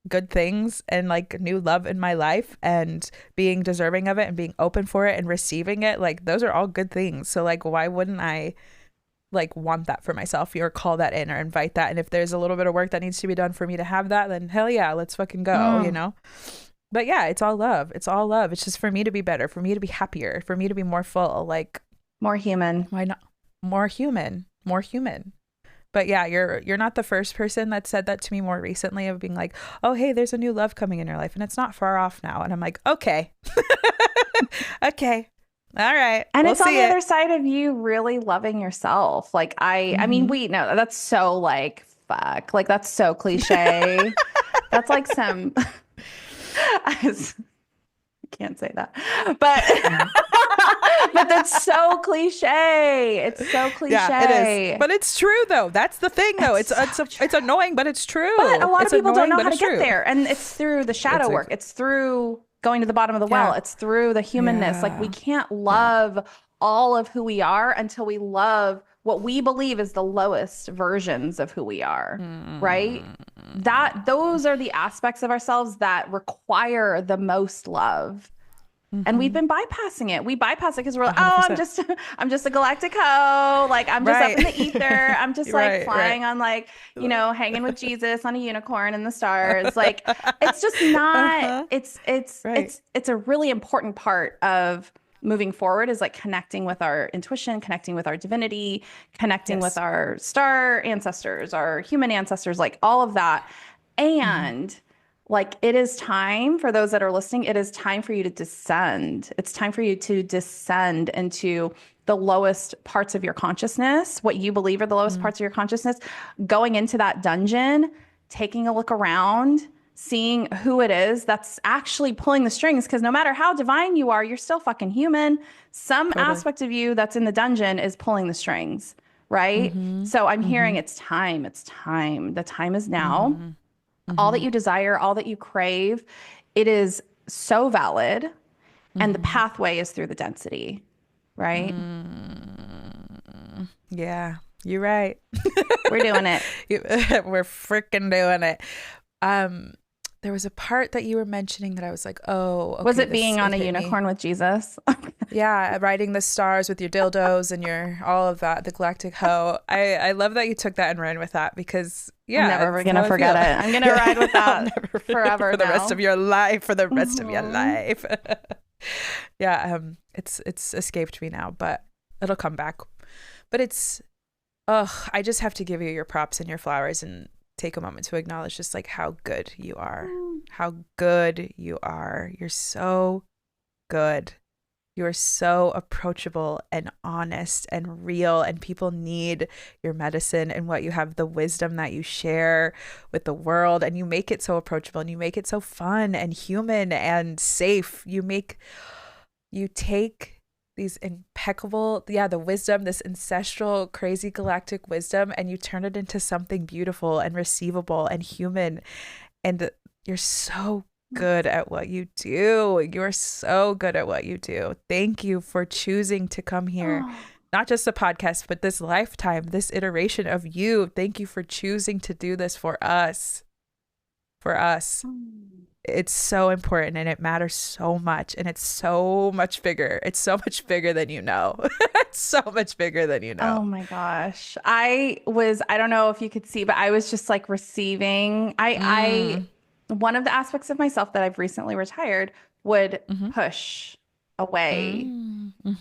good things and like new love in my life and being deserving of it and being open for it and receiving it. Like, those are all good things. So like, why wouldn't I like want that for myself or call that in or invite that? And if there's a little bit of work that needs to be done for me to have that, then hell yeah, let's fucking go, you know? But yeah, it's all love. It's all love. It's just for me to be better, for me to be happier, for me to be more full, like more human. why not? More human. But yeah, you're not the first person that said that to me more recently, of being like, oh, hey, there's a new love coming in your life and it's not far off now. And I'm like, okay. Okay. All right. And we'll it's on see the it. other side of you really loving yourself. Like I mean, we know that's so like, fuck, like that's so cliche. That's like some, I can't say that, but but that's so cliche. It's so cliche. Yeah, it is. But it's true though. That's the thing though. It's annoying, but it's true. But a lot of people don't know how to get true. there. And it's through the shadow work. It's through going to the bottom of the well. It's through the humanness. Like, we can't love all of who we are until we love what we believe is the lowest versions of who we are, right? Those are the aspects of ourselves that require the most love. And we've been bypassing it. We bypass it because we're like, 100%. Oh, I'm just a galactic hoe. Like, I'm just up in the ether. I'm just like flying on, like, you know, hanging with Jesus on a unicorn in the stars. Like, it's just not, it's a really important part of moving forward, is like connecting with our intuition, connecting with our divinity, connecting with our star ancestors, our human ancestors, like all of that. And like, it is time for those that are listening. It is time for you to descend. It's time for you to descend into the lowest parts of your consciousness, what you believe are the lowest parts of your consciousness, going into that dungeon, taking a look around, seeing who it is that's actually pulling the strings. Because no matter how divine you are, you're still fucking human. Some aspect of you that's in the dungeon is pulling the strings, right? So I'm hearing it's time. It's time. The time is now. All that you desire, all that you crave, it is so valid. And the pathway is through the density, right? Yeah, you're right. We're doing it. We're freaking doing it. there was a part that you were mentioning that I was like, oh, okay, Was it this being on a hit me. unicorn with Jesus? Yeah, riding the stars with your dildos and your all of that, the galactic hoe. I love that you took that and ran with that because I'm yeah, never it's gonna how I forget feel. it. I'm gonna ride with I'll that never forever for the now. rest of your life, for the rest of your Mhm. life. Yeah, it's escaped me now, but it'll come back. But I just have to give you your props and your flowers and take a moment to acknowledge just like how good you are. How good you are. You're so good. You're so approachable and honest and real, and people need your medicine and what you have, the wisdom that you share with the world, and you make it so approachable and you make it so fun and human and safe. You take these impeccable, the wisdom, this ancestral, crazy galactic wisdom, and you turn it into something beautiful and receivable and human. And you're so good at what you do. You're so good at what you do. Thank you for choosing to come here. Not just the podcast, but this lifetime, this iteration of you. Thank you for choosing to do this for us. For us. It's so important and it matters so much, and it's so much bigger. It's so much bigger than you know. It's so much bigger than you know. Oh my gosh. I don't know if you could see, but I was just like receiving. One of the aspects of myself that I've recently retired would push away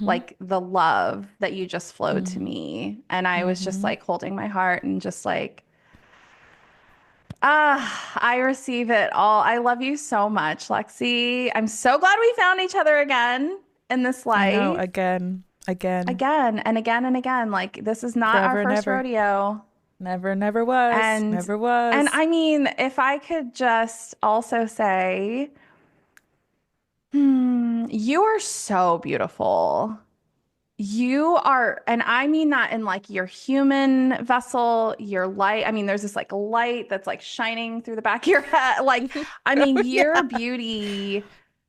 like the love that you just flowed to me. And I was just like holding my heart and just like, I receive it all. I love you so much, Lexi. I'm so glad we found each other again in this life. I know, again and again. Like, this is not forever our first rodeo. Never was. And I mean, if I could just also say, you are so beautiful. You are, and I mean that in like your human vessel, your light. I mean, there's this like light that's like shining through the back of your head. Like, I mean, your beauty,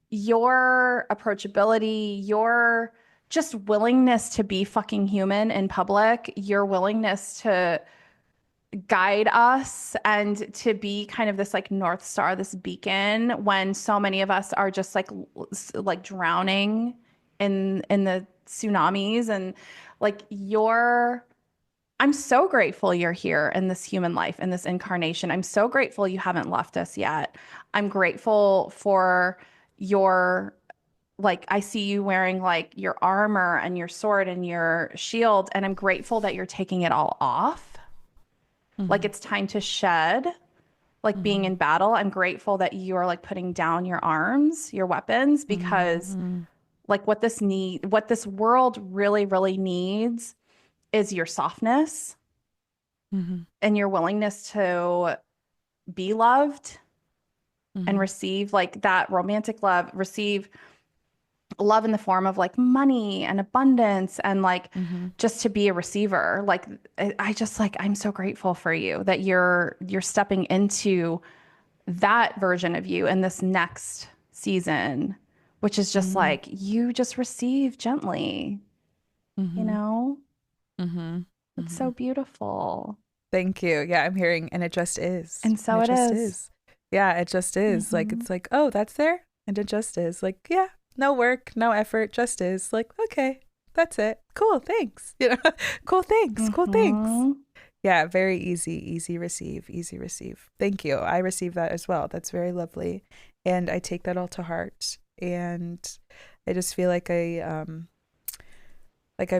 your approachability, your just willingness to be fucking human in public, your willingness to guide us and to be kind of this like North Star, this beacon when so many of us are just like drowning in the tsunamis. And like I'm so grateful you're here in this human life, in this incarnation. I'm so grateful you haven't left us yet. I'm grateful for your, like, I see you wearing like your armor and your sword and your shield, and I'm grateful that you're taking it all off. Like, it's time to shed, like being in battle. I'm grateful that you are like putting down your arms, your weapons, because like what this world really, really needs is your softness and your willingness to be loved and receive like that romantic love, receive love in the form of like money and abundance and like just to be a receiver. Like, I just like, I'm so grateful for you that you're stepping into that version of you in this next season, which is just like, you just receive gently, you know? It's so beautiful. Thank you. Yeah, I'm hearing, and it just is. And so it it just is. Yeah, it just is. Like, it's like, oh, that's there. And it just is. Like, yeah, no work, no effort, just is. Like, okay, that's it. Cool, thanks. You know, cool, thanks. Cool, thanks. Yeah, very easy receive, easy receive. Thank you. I receive that as well. That's very lovely. And I take that all to heart. And I just feel like I've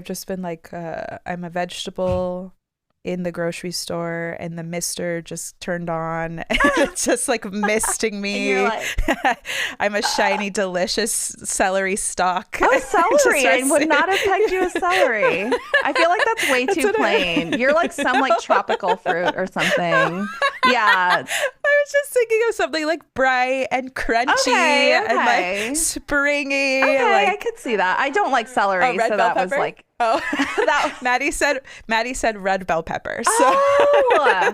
just been like, I'm a vegetable in the grocery store and the mister just turned on and it's just like misting me. Like, I'm a shiny, delicious celery stalk. Oh, celery. I would not have pegged you as celery. I feel like that's way too plain. You're like some like tropical fruit or something. Yeah. I was just thinking of something like bright and crunchy and like springy. Okay, like, I could see that. I don't like celery, so that was like Maddie said red bell pepper. So. Oh,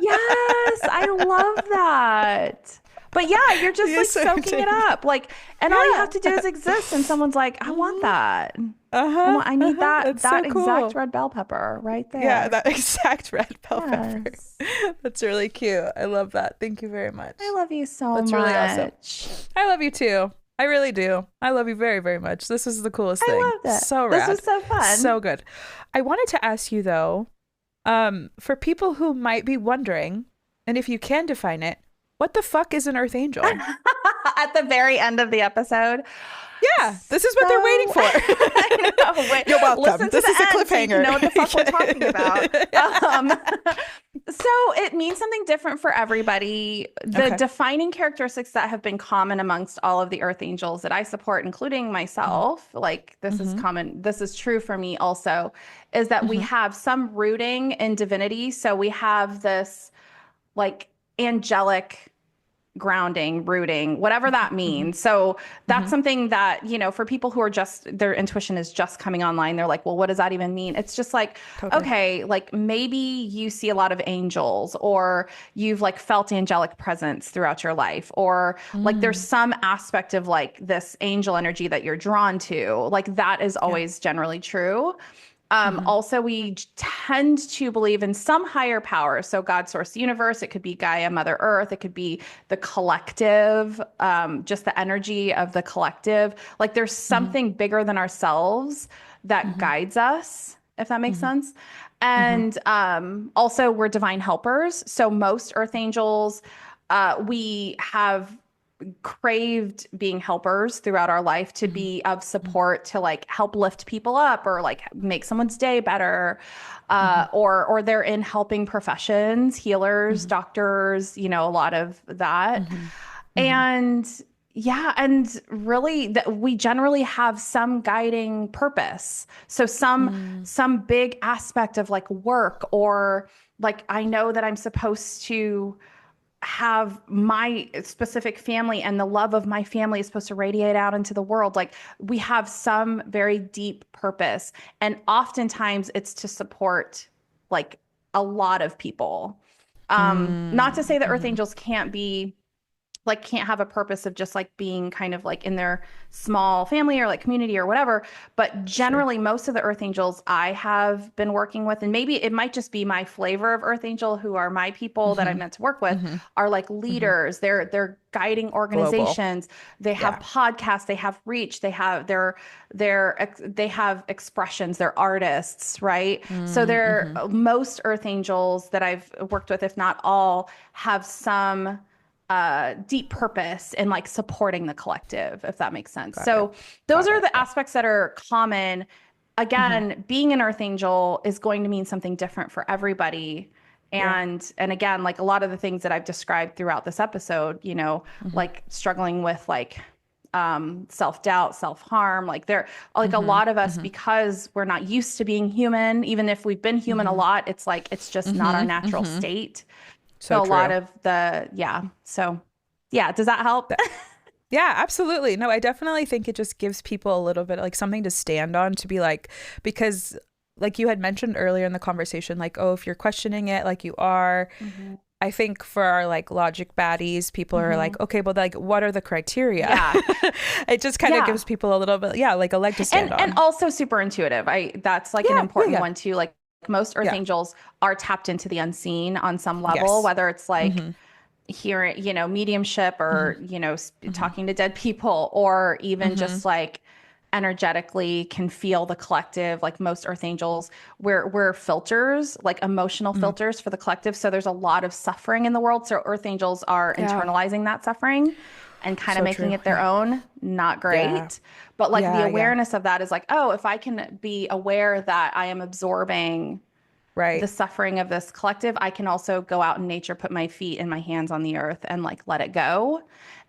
yes, I love that. But yeah, you're just You're like so soaking it tiny. up. Like, and all you Yeah. have to do is exist. And someone's like, I want that. Uh-huh. I need That's that so exact cool. red bell pepper right Yeah, there. that exact red bell pepper. Yes. That's really cute. I love that. Thank you very I much. love you so That's really awesome. much. I love you too. I really do. I love you very, very much. This is the coolest thing. I loved it. So This was rad. so fun. So good. I wanted to ask you though, for people who might be wondering, and if you can define it, what the fuck is an earth angel? At the very end of the episode. Yeah, this is what they're waiting So I for. know. Wait, You're welcome. listen to This the is a end so you can cliffhanger. know what the fuck we're talking about. Um, so it means something different for everybody. The Okay. defining characteristics that have been common amongst all of the earth angels that I support, including myself, like this is Mm-hmm. common, this is true for me also, is that we Mm-hmm. have some rooting in divinity. So we have this like angelic grounding, rooting, whatever that Mm-hmm. means. So that's Mm-hmm. something that, for people who are just, their intuition is just coming online. They're like, well, what does that even mean? It's just like, Totally. okay, like maybe you see a lot of angels or you've like felt angelic presence throughout your life, or like there's Mm. some aspect of like this angel energy that you're drawn to. Like that is Yeah. always generally true. Mm-hmm. Also, we tend to believe in some higher power. So, God, source, the universe. It could be Gaia, Mother Earth. It could be the collective, just the energy of the collective. Like, there's Mm-hmm. something bigger than ourselves that Mm-hmm. guides us, if that makes Mm-hmm. sense. Mm-hmm. And also, we're divine helpers. So, most earth angels, we have craved being helpers throughout our life to be of Mm-hmm. support to like help lift people up or like make someone's day better, Mm-hmm. or they're in helping professions, healers, Mm-hmm. doctors, a lot of that. Mm-hmm. Mm-hmm. And yeah, and really that we generally have some guiding purpose. So some big aspect of like work, or like I know that I'm supposed to have my specific family and the love of my family is supposed to radiate out into the world. Like we have some very deep purpose. And oftentimes it's to support like a lot of people. Not to say that Earth Mm-hmm. Angels can't have a purpose of just like being kind of like in their small family or like community or whatever. But Sure. generally, most of the Earth Angels I have been working with, and maybe it might just be my flavor of Earth Angel, who are my people that I'm Mm-hmm. meant to work with, Mm-hmm. are like Mm-hmm. leaders. They're guiding Global. organizations. They have Yeah. podcasts. They have reach. They have expressions. They're artists, right? So they're Mm-hmm. most Earth Angels that I've worked with, if not all, have some deep purpose in like supporting the collective, if that makes sense. Got it. So those Got are it. the Yeah. aspects that are common. Mm-hmm. Again, being an earth angel is going to mean something different for everybody. Yeah. And again, like a lot of the things that I've described throughout this episode, Mm-hmm. like struggling with like self-doubt, self-harm, like there like a Mm-hmm. lot of us, Mm-hmm. because we're not used to being human, even if we've been human a Mm-hmm. lot, it's like it's just not our Mm-hmm. natural Mm-hmm. state. So So a lot true. of so yeah, does that help? That, yeah, absolutely. No, I definitely think it just gives people a little bit like something to stand on, to be like, because like you had mentioned earlier in the conversation, like, oh, if you're questioning it, like you are, Mm-hmm. I think for our like logic baddies, people are Mm-hmm. like, okay, but like, what are the criteria? Yeah. It just kind of Yeah. gives people a little bit, yeah, like a leg to stand And on. also super intuitive. That's like an Yeah, yeah, important yeah, one too. Like most earth yeah. angels are tapped into the unseen on some level, Yes. whether it's like Mm-hmm. hearing, mediumship, Mm-hmm. or, Mm-hmm. talking to dead people, or even Mm-hmm. just like energetically can feel the collective. Like most earth angels, we're filters, like emotional Mm-hmm. filters for the collective. So there's a lot of suffering in the world. So earth angels are Yeah. internalizing that suffering and kind of So making true. it their Yeah. own. Not Yeah. great. But like the Yeah. Yeah. awareness of that is like, oh, if I can be aware that I am absorbing the Right. suffering of this collective, I can also go out in nature, put my feet and my hands on the earth and like let it go.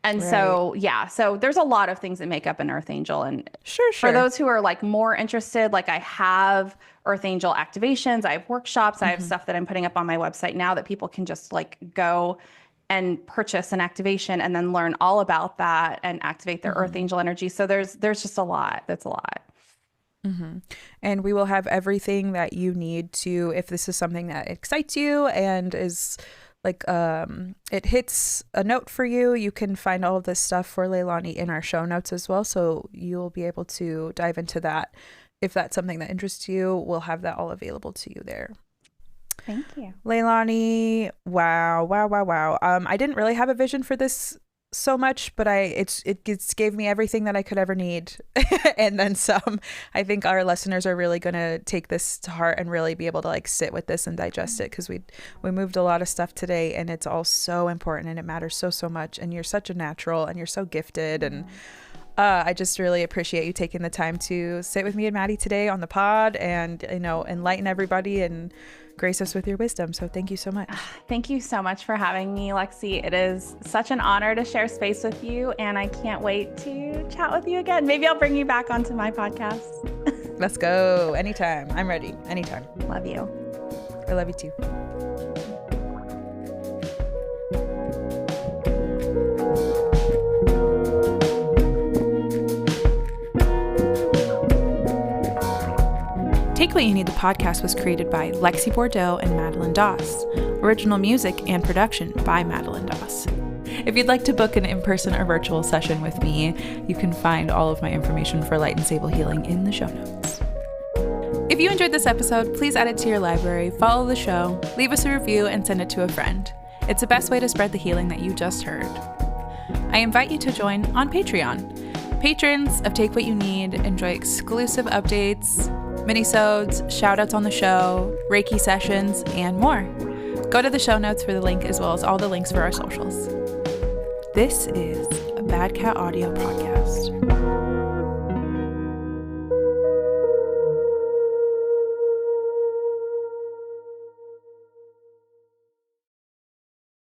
And Right. so, yeah, so there's a lot of things that make up an earth angel. And Sure. for Sure. those who are like more interested, like I have earth angel activations, I have workshops, I have Mm-hmm. stuff that I'm putting up on my website now that people can just like go and purchase an activation and then learn all about that and activate their earth Mm-hmm. angel energy. So there's just a lot. That's a lot. Mm-hmm. And we will have everything that you need to, if this is something that excites you and is it hits a note for you, you can find all of this stuff for Leilani in our show notes as well. So you'll be able to dive into that. If that's something that interests you, we'll have that all available to you there. Thank you. Leilani, wow. I didn't really have a vision for this so much, but it gave me everything that I could ever need and then some. I think our listeners are really going to take this to heart and really be able to like sit with this and digest it, because we moved a lot of stuff today, and it's all so important and it matters so much, and you're such a natural and you're so gifted, and I just really appreciate you taking the time to sit with me and Maddie today on the pod and, you know, enlighten everybody and grace us with your wisdom. So thank you so much. Thank you so much for having me, Lexi. It is such an honor to share space with you, and I can't wait to chat with you again. Maybe I'll bring you back onto my podcast. Let's go. Anytime. I'm ready. Anytime. Love you. I love you too. Take What You Need, the podcast was created by Lexi Bordeaux and Madeline Doss. Original music and production by Madeline Doss. If you'd like to book an in-person or virtual session with me, you can find all of my information for Light and Sable Healing in the show notes. If you enjoyed this episode, please add it to your library, follow the show, leave us a review, and send it to a friend. It's the best way to spread the healing that you just heard. I invite you to join on Patreon. Patrons of Take What You Need enjoy exclusive updates, minisodes, shoutouts on the show, Reiki sessions, and more. Go to the show notes for the link, as well as all the links for our socials. This is a Bad Cat Audio podcast.